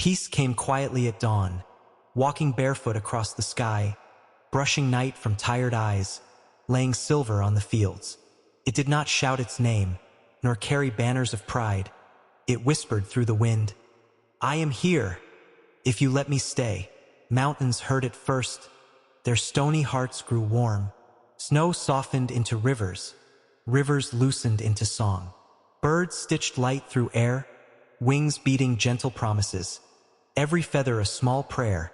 Peace came quietly at dawn, walking barefoot across the sky, brushing night from tired eyes, laying silver on the fields. It did not shout its name, nor carry banners of pride. It whispered through the wind, "I am here, if you let me stay." Mountains heard it first. Their stony hearts grew warm. Snow softened into rivers. Rivers loosened into song. Birds stitched light through air, wings beating gentle promises. Every feather a small prayer,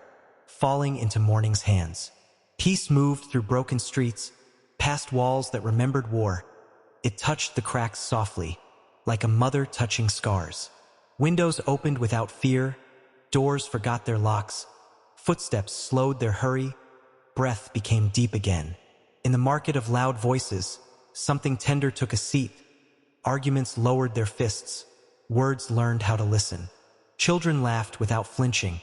falling into morning's hands. Peace moved through broken streets, past walls that remembered war. It touched the cracks softly, like a mother touching scars. Windows opened without fear, doors forgot their locks. Footsteps slowed their hurry, breath became deep again. In the market of loud voices, something tender took a seat. Arguments lowered their fists, words learned how to listen. Children laughed without flinching.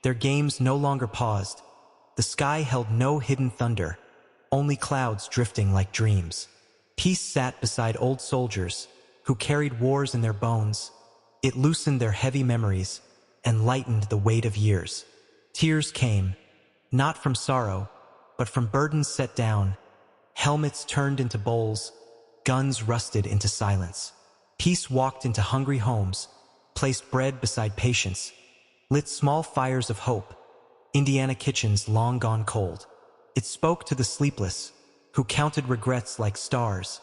Their games no longer paused. The sky held no hidden thunder, only clouds drifting like dreams. Peace sat beside old soldiers who carried wars in their bones. It loosened their heavy memories and lightened the weight of years. Tears came, not from sorrow, but from burdens set down. Helmets turned into bowls, guns rusted into silence. Peace walked into hungry homes, placed bread beside patience, lit small fires of hope, Indiana kitchens long gone cold. It spoke to the sleepless, who counted regrets like stars,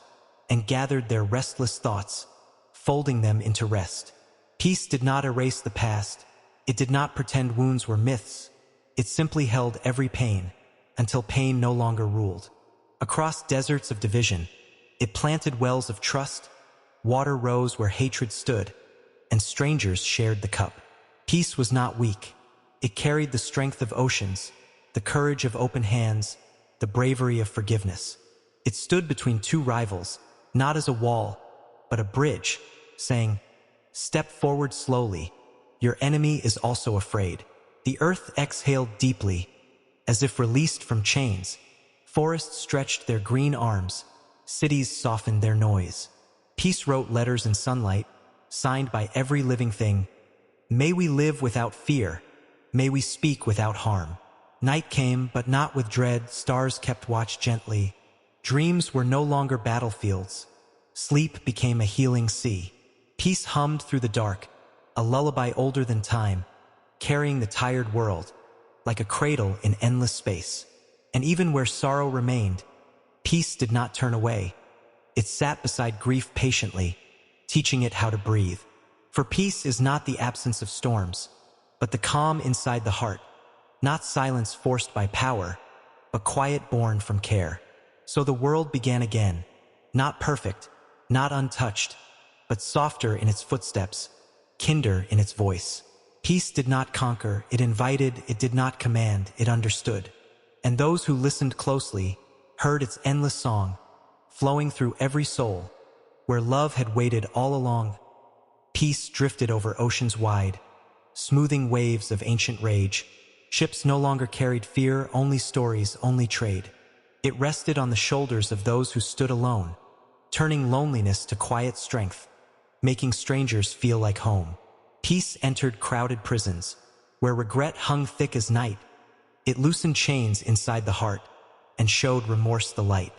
and gathered their restless thoughts, folding them into rest. Peace did not erase the past. It did not pretend wounds were myths. It simply held every pain, until pain no longer ruled. Across deserts of division, it planted wells of trust. Water rose where hatred stood, and strangers shared the cup. Peace was not weak. It carried the strength of oceans, the courage of open hands, the bravery of forgiveness. It stood between two rivals, not as a wall, but a bridge, saying, "Step forward slowly. Your enemy is also afraid." The earth exhaled deeply, as if released from chains. Forests stretched their green arms. Cities softened their noise. Peace wrote letters in sunlight, signed by every living thing. "May we live without fear. May we speak without harm." Night came, but not with dread. Stars kept watch gently. Dreams were no longer battlefields. Sleep became a healing sea. Peace hummed through the dark, a lullaby older than time, carrying the tired world, like a cradle in endless space. And even where sorrow remained, peace did not turn away. It sat beside grief patiently, teaching it how to breathe. For peace is not the absence of storms, but the calm inside the heart, not silence forced by power, but quiet born from care. So the world began again, not perfect, not untouched, but softer in its footsteps, kinder in its voice. Peace did not conquer, it invited, it did not command, it understood. And those who listened closely heard its endless song, flowing through every soul, where love had waited all along. Peace drifted over oceans wide, smoothing waves of ancient rage. Ships no longer carried fear, only stories, only trade. It rested on the shoulders of those who stood alone, turning loneliness to quiet strength, making strangers feel like home. Peace entered crowded prisons, where regret hung thick as night. It loosened chains inside the heart, and showed remorse the light.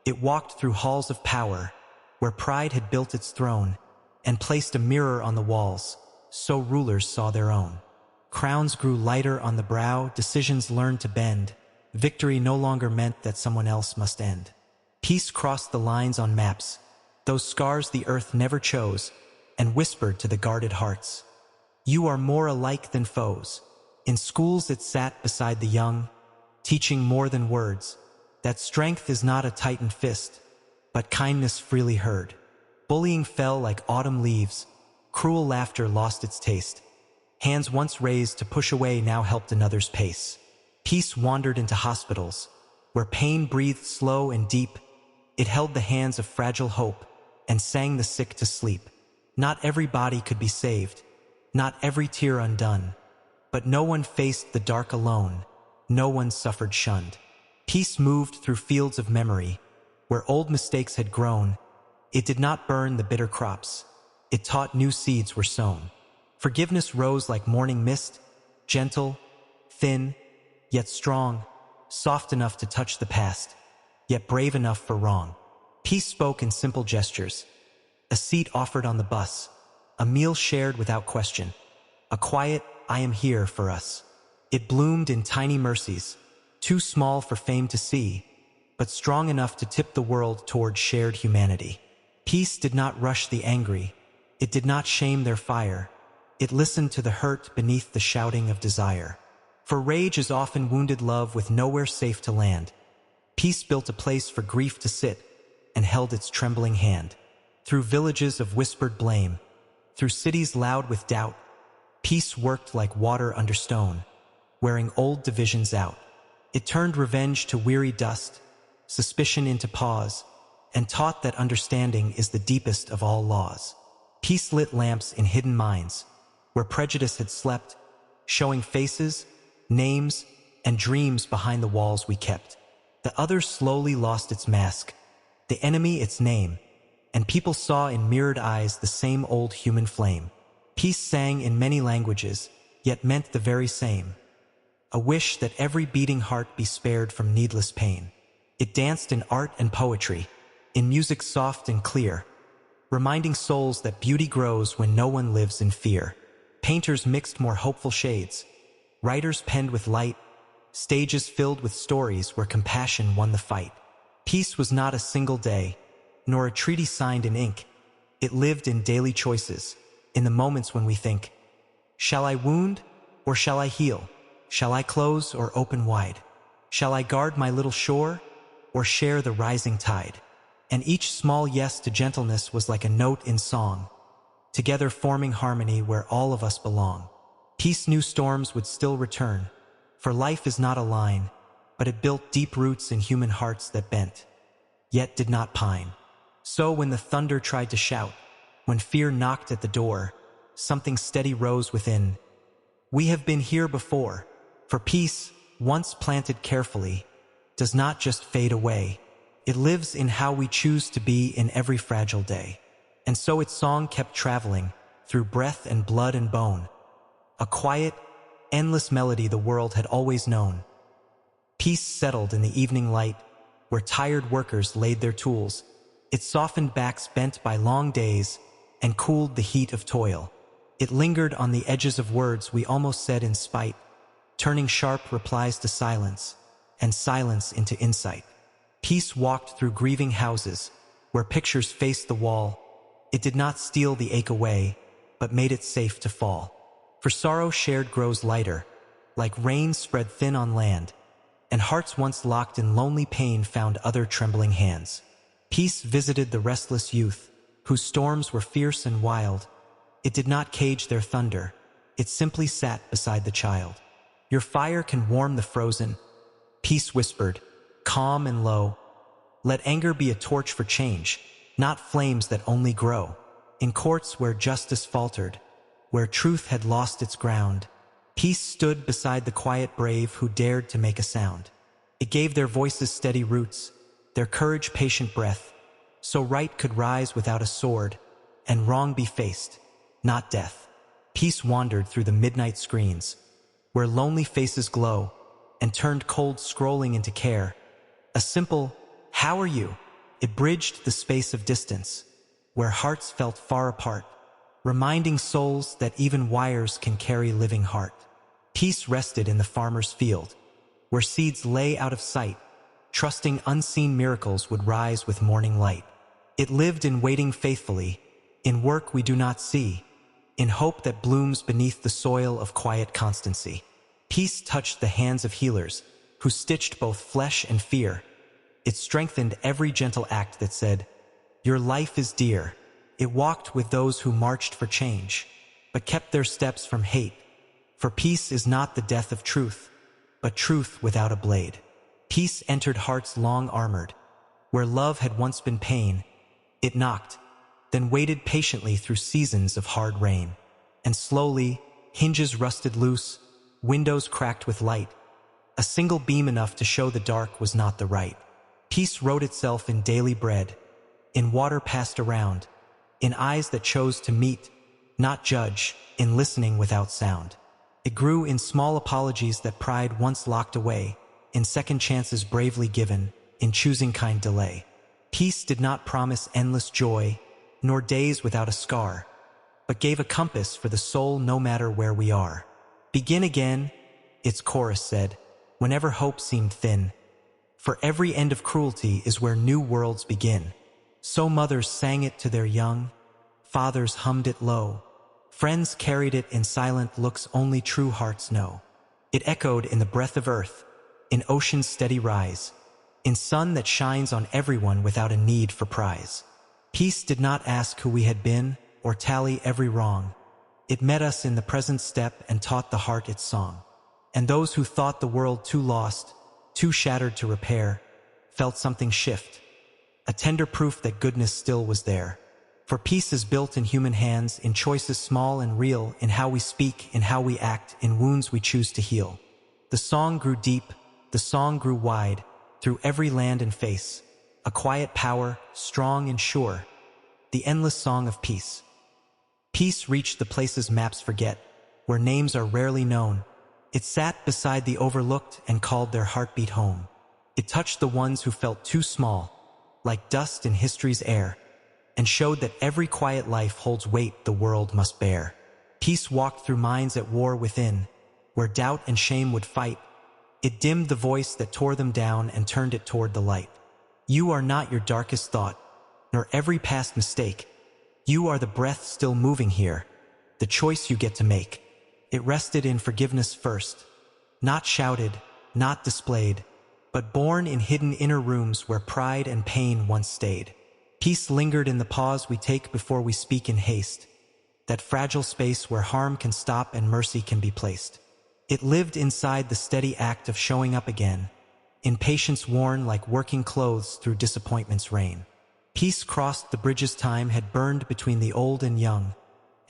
It walked through halls of power, where pride had built its throne, and placed a mirror on the walls, so rulers saw their own. Crowns grew lighter on the brow, decisions learned to bend. Victory no longer meant that someone else must end. Peace crossed the lines on maps, those scars the earth never chose, and whispered to the guarded hearts, "You are more alike than foes." In schools it sat beside the young, teaching more than words, that strength is not a tightened fist, but kindness freely heard. Bullying fell like autumn leaves, cruel laughter lost its taste. Hands once raised to push away now helped another's pace. Peace wandered into hospitals, where pain breathed slow and deep. It held the hands of fragile hope, and sang the sick to sleep. Not every body could be saved, not every tear undone, but no one faced the dark alone, no one suffered shunned. Peace moved through fields of memory, where old mistakes had grown. It did not burn the bitter crops, it taught new seeds were sown. Forgiveness rose like morning mist, gentle, thin, yet strong, soft enough to touch the past, yet brave enough for wrong. Peace spoke in simple gestures. A seat offered on the bus, a meal shared without question, a quiet "I am here" for us. It bloomed in tiny mercies, too small for fame to see, but strong enough to tip the world toward shared humanity. Peace did not rush the angry. It did not shame their fire. It listened to the hurt beneath the shouting of desire. For rage is often wounded love with nowhere safe to land. Peace built a place for grief to sit and held its trembling hand. Through villages of whispered blame, through cities loud with doubt, peace worked like water under stone, wearing old divisions out. It turned revenge to weary dust, suspicion into pause, and taught that understanding is the deepest of all laws. Peace lit lamps in hidden minds, where prejudice had slept, showing faces, names, and dreams behind the walls we kept. The other slowly lost its mask, the enemy its name, and people saw in mirrored eyes the same old human flame. Peace sang in many languages, yet meant the very same. A wish that every beating heart be spared from needless pain. It danced in art and poetry, in music soft and clear, reminding souls that beauty grows when no one lives in fear. Painters mixed more hopeful shades, writers penned with light, stages filled with stories where compassion won the fight. Peace was not a single day, nor a treaty signed in ink. It lived in daily choices, in the moments when we think, shall I wound or shall I heal? Shall I close or open wide? Shall I guard my little shore or share the rising tide? And each small yes to gentleness was like a note in song, together forming harmony where all of us belong. Peace knew storms would still return, for life is not a line, but it built deep roots in human hearts that bent, yet did not pine. So when the thunder tried to shout, when fear knocked at the door, something steady rose within. We have been here before, for peace, once planted carefully, does not just fade away. It lives in how we choose to be in every fragile day. And so its song kept traveling, through breath and blood and bone, a quiet, endless melody the world had always known. Peace settled in the evening light, where tired workers laid their tools. It softened backs bent by long days and cooled the heat of toil. It lingered on the edges of words we almost said in spite, turning sharp replies to silence and silence into insight. Peace walked through grieving houses, where pictures faced the wall. It did not steal the ache away, but made it safe to fall. For sorrow shared grows lighter, like rain spread thin on land, and hearts once locked in lonely pain found other trembling hands. Peace visited the restless youth, whose storms were fierce and wild. It did not cage their thunder, it simply sat beside the child. Your fire can warm the frozen, Peace whispered, calm and low. Let anger be a torch for change, not flames that only grow. In courts where justice faltered, where truth had lost its ground, peace stood beside the quiet brave who dared to make a sound. It gave their voices steady roots, their courage patient breath, so right could rise without a sword, and wrong be faced, not death. Peace wandered through the midnight screens, where lonely faces glow, and turned cold scrolling into care. A simple, "How are you?" It bridged the space of distance, where hearts felt far apart, reminding souls that even wires can carry living heart. Peace rested in the farmer's field, where seeds lay out of sight, trusting unseen miracles would rise with morning light. It lived in waiting faithfully, in work we do not see, in hope that blooms beneath the soil of quiet constancy. Peace touched the hands of healers, who stitched both flesh and fear. It strengthened every gentle act that said, "Your life is dear." It walked with those who marched for change, but kept their steps from hate. For peace is not the death of truth, but truth without a blade. Peace entered hearts long armored, where love had once been pain. It knocked, then waited patiently through seasons of hard rain. And slowly, hinges rusted loose, windows cracked with light, a single beam enough to show the dark was not the right. Peace wrote itself in daily bread, in water passed around, in eyes that chose to meet, not judge, in listening without sound. It grew in small apologies that pride once locked away, in second chances bravely given, in choosing kind delay. Peace did not promise endless joy, nor days without a scar, but gave a compass for the soul no matter where we are. Begin again, its chorus said, whenever hope seemed thin. For every end of cruelty is where new worlds begin. So mothers sang it to their young, fathers hummed it low, friends carried it in silent looks only true hearts know. It echoed in the breath of earth, in ocean's steady rise, in sun that shines on everyone without a need for prize. Peace did not ask who we had been, or tally every wrong. It met us in the present step and taught the heart its song. And those who thought the world too lost, too shattered to repair, felt something shift, a tender proof that goodness still was there. For peace is built in human hands, in choices small and real, in how we speak, in how we act, in wounds we choose to heal. The song grew deep, the song grew wide, through every land and face, a quiet power, strong and sure, the endless song of peace. Peace reached the places maps forget, where names are rarely known. It sat beside the overlooked and called their heartbeat home. It touched the ones who felt too small, like dust in history's air, and showed that every quiet life holds weight the world must bear. Peace walked through minds at war within, where doubt and shame would fight. It dimmed the voice that tore them down and turned it toward the light. You are not your darkest thought, nor every past mistake. You are the breath still moving here, the choice you get to make. It rested in forgiveness first, not shouted, not displayed, but born in hidden inner rooms where pride and pain once stayed. Peace lingered in the pause we take before we speak in haste, that fragile space where harm can stop and mercy can be placed. It lived inside the steady act of showing up again, in patience worn like working clothes through disappointment's rain. Peace crossed the bridges time had burned between the old and young,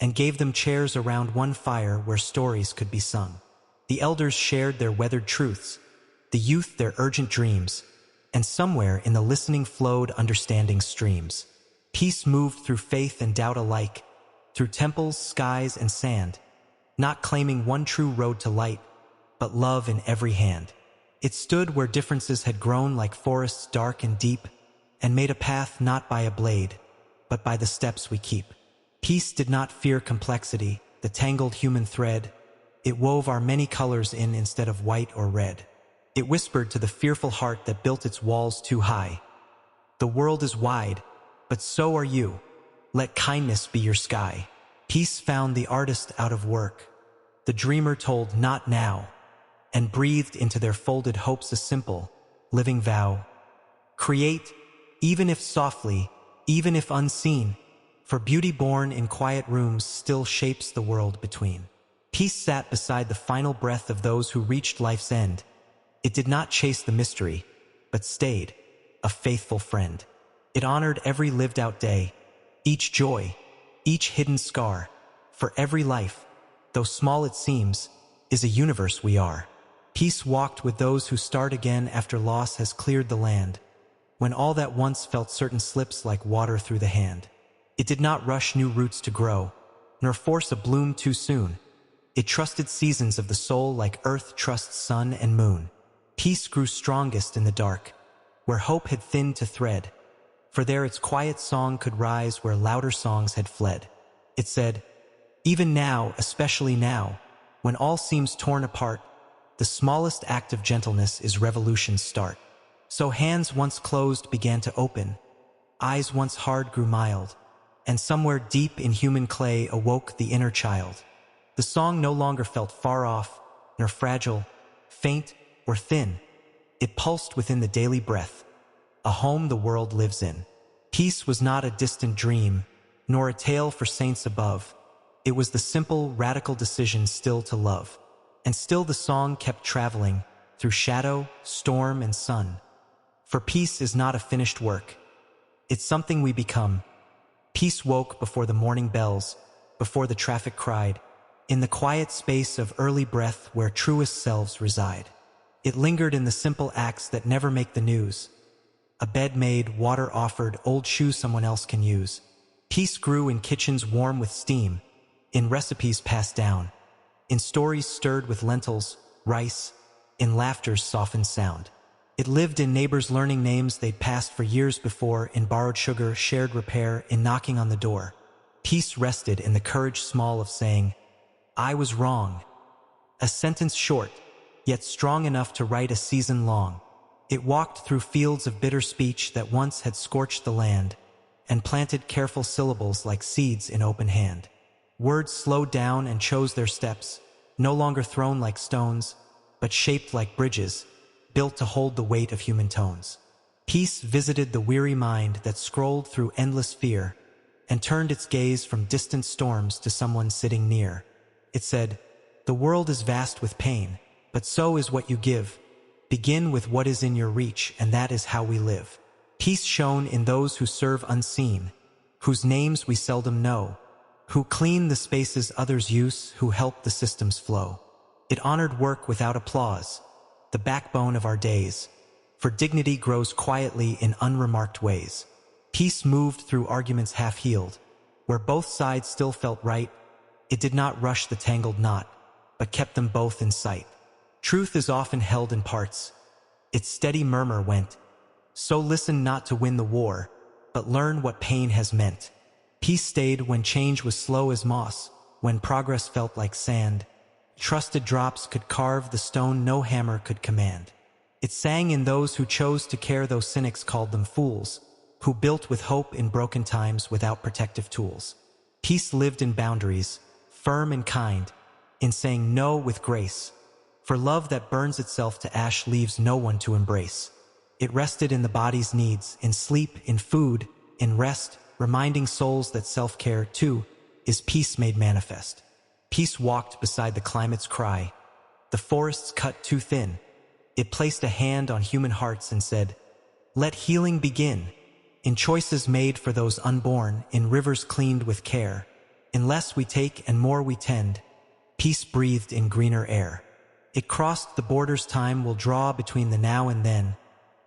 and gave them chairs around one fire where stories could be sung. The elders shared their weathered truths, the youth their urgent dreams, and somewhere in the listening flowed understanding streams. Peace moved through faith and doubt alike, through temples, skies, and sand, not claiming one true road to light, but love in every hand. It stood where differences had grown like forests dark and deep, and made a path not by a blade, but by the steps we keep. Peace did not fear complexity, the tangled human thread. It wove our many colors in instead of white or red. It whispered to the fearful heart that built its walls too high, the world is wide, but so are you. Let kindness be your sky. Peace found the artist out of work, the dreamer told not now, and breathed into their folded hopes a simple, living vow. Create, even if softly, even if unseen, for beauty born in quiet rooms still shapes the world between. Peace sat beside the final breath of those who reached life's end. It did not chase the mystery, but stayed, a faithful friend. It honored every lived-out day, each joy, each hidden scar, for every life, though small it seems, is a universe we are. Peace walked with those who start again after loss has cleared the land, when all that once felt certain slips like water through the hand. It did not rush new roots to grow, nor force a bloom too soon. It trusted seasons of the soul like earth trusts sun and moon. Peace grew strongest in the dark, where hope had thinned to thread, for there its quiet song could rise where louder songs had fled. It said, even now, especially now, when all seems torn apart, the smallest act of gentleness is revolution's start. So hands once closed began to open, eyes once hard grew mild, and somewhere deep in human clay awoke the inner child. The song no longer felt far off, nor fragile, faint, or thin. It pulsed within the daily breath, a home the world lives in. Peace was not a distant dream, nor a tale for saints above. It was the simple, radical decision still to love. And still the song kept traveling, through shadow, storm, and sun. For peace is not a finished work. It's something we become. Peace woke before the morning bells, before the traffic cried, in the quiet space of early breath where truest selves reside. It lingered in the simple acts that never make the news. A bed made, water offered, old shoes someone else can use. Peace grew in kitchens warm with steam, in recipes passed down, in stories stirred with lentils, rice, in laughter's softened sound. It lived in neighbors learning names they'd passed for years before, in borrowed sugar, shared repair, in knocking on the door. Peace rested in the courage small of saying, "I was wrong." A sentence short, yet strong enough to write a season long. It walked through fields of bitter speech that once had scorched the land, and planted careful syllables like seeds in open hand. Words slowed down and chose their steps, no longer thrown like stones, but shaped like bridges, built to hold the weight of human tones. Peace visited the weary mind that scrolled through endless fear, and turned its gaze from distant storms to someone sitting near. It said, "The world is vast with pain, but so is what you give. Begin with what is in your reach, and that is how we live." Peace shone in those who serve unseen, whose names we seldom know, who clean the spaces others use, who help the systems flow. It honored work without applause, the backbone of our days, for dignity grows quietly in unremarked ways. Peace moved through arguments half-healed, where both sides still felt right. It did not rush the tangled knot, but kept them both in sight. Truth is often held in parts. Its steady murmur went, "So listen not to win the war, but learn what pain has meant." Peace stayed when change was slow as moss, when progress felt like sand. Trusted drops could carve the stone no hammer could command. It sang in those who chose to care, though cynics called them fools, who built with hope in broken times without protective tools. Peace lived in boundaries, firm and kind, in saying no with grace, for love that burns itself to ash leaves no one to embrace. It rested in the body's needs, in sleep, in food, in rest, reminding souls that self-care, too, is peace made manifest. Peace walked beside the climate's cry, the forests cut too thin. It placed a hand on human hearts and said, "Let healing begin." In choices made for those unborn, in rivers cleaned with care, in less we take and more we tend, peace breathed in greener air. It crossed the borders time will draw between the now and then,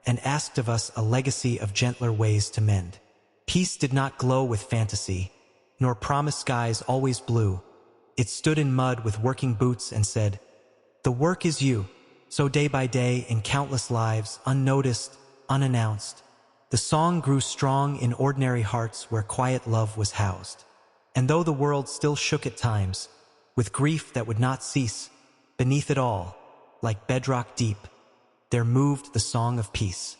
and asked of us a legacy of gentler ways to mend. Peace did not glow with fantasy, nor promise skies always blue. It stood in mud with working boots and said, "The work is you." So day by day, in countless lives, unnoticed, unannounced, the song grew strong in ordinary hearts where quiet love was housed. And though the world still shook at times, with grief that would not cease, beneath it all, like bedrock deep, there moved the song of peace.